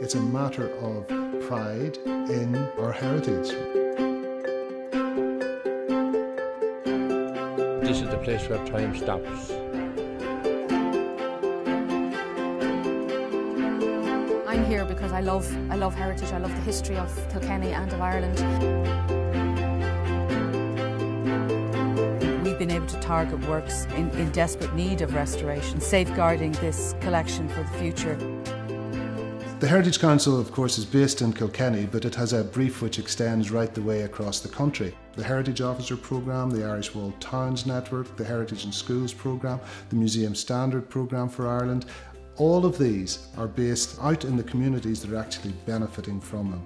It's a matter of pride in our heritage. This is the place where time stops. I'm here because I love heritage, I love the history of Kilkenny and of Ireland. We've been able to target works in desperate need of restoration, safeguarding this collection for the future. The Heritage Council, of course, is based in Kilkenny, but it has a brief which extends right the way across the country. The Heritage Officer Programme, the Irish Walled Towns Network, the Heritage in Schools Programme, the Museum Standard Programme for Ireland, all of these are based out in the communities that are actually benefiting from them.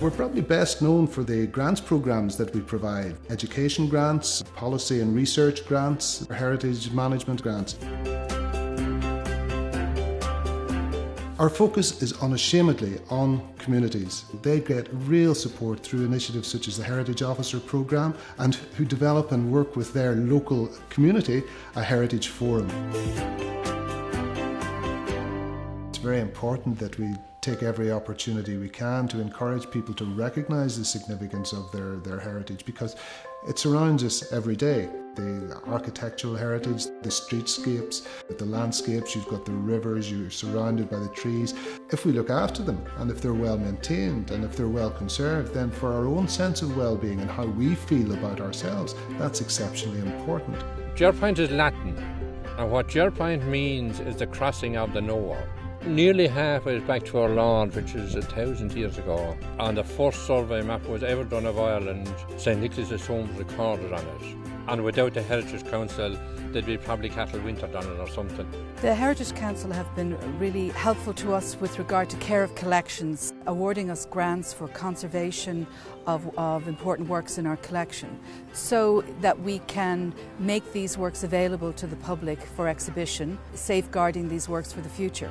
We're probably best known for the grants programmes that we provide. Education grants, policy and research grants, heritage management grants. Our focus is unashamedly on communities. They get real support through initiatives such as the Heritage Officer Programme and who develop and work with their local community a heritage forum. It's very important that we take every opportunity we can to encourage people to recognise the significance of their heritage, because it surrounds us every day. The architectural heritage, the streetscapes, the landscapes, you've got the rivers, you're surrounded by the trees. If we look after them and if they're well maintained and if they're well conserved, then for our own sense of well-being and how we feel about ourselves, that's exceptionally important. Jerpoint is Latin, and what Jerpoint means is the crossing of the Noah. Nearly halfway back to our Lord, which is 1,000 years ago, and the first survey map was ever done of Ireland. St. Nicholas's home was recorded on it. And without the Heritage Council, there'd be probably cattle wintered on it or something. The Heritage Council have been really helpful to us with regard to care of collections, awarding us grants for conservation of important works in our collection, so that we can make these works available to the public for exhibition, safeguarding these works for the future.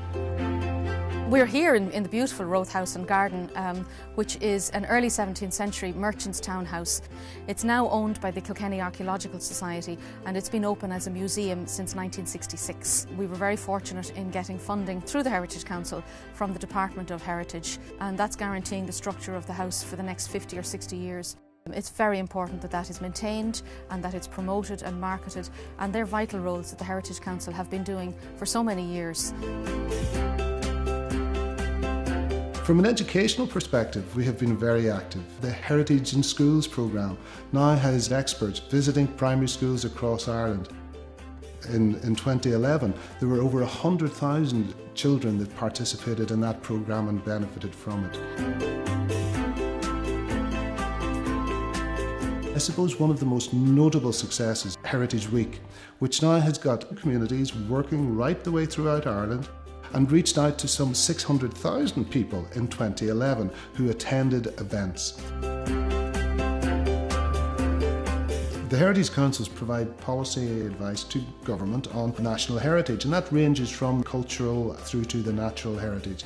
We're here in the beautiful Roath House and Garden, which is an early 17th century merchant's townhouse. It's now owned by the Kilkenny Archaeological Society, and it's been open as a museum since 1966. We were very fortunate in getting funding through the Heritage Council from the Department of Heritage, and that's guaranteeing the structure of the house for the next 50 or 60 years. It's very important that that is maintained and that it's promoted and marketed, and they're vital roles that the Heritage Council have been doing for so many years. From an educational perspective, we have been very active. The Heritage in Schools programme now has experts visiting primary schools across Ireland. In 2011, there were over 100,000 children that participated in that programme and benefited from it. I suppose one of the most notable successes, Heritage Week, which now has got communities working right the way throughout Ireland, and reached out to some 600,000 people in 2011 who attended events. The Heritage Councils provide policy advice to government on national heritage, and that ranges from cultural through to the natural heritage.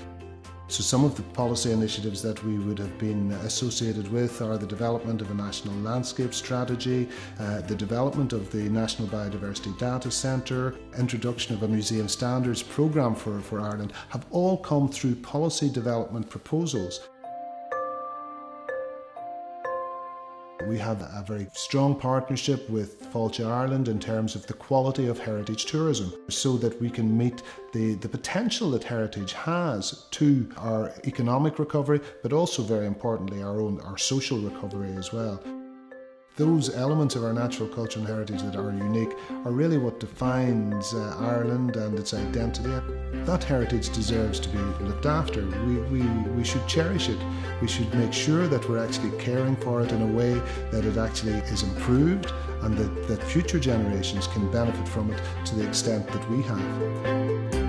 So some of the policy initiatives that we would have been associated with are the development of a national landscape strategy, the development of the National Biodiversity Data Centre, introduction of a museum standards programme for Ireland, have all come through policy development proposals. We have a very strong partnership with Fáilte Ireland in terms of the quality of heritage tourism, so that we can meet the potential that heritage has to our economic recovery, but also very importantly our social recovery as well. Those elements of our natural culture and heritage that are unique are really what defines Ireland and its identity. That heritage deserves to be looked after. We should cherish it. We should make sure that we're actually caring for it in a way that it actually is improved and that future generations can benefit from it to the extent that we have.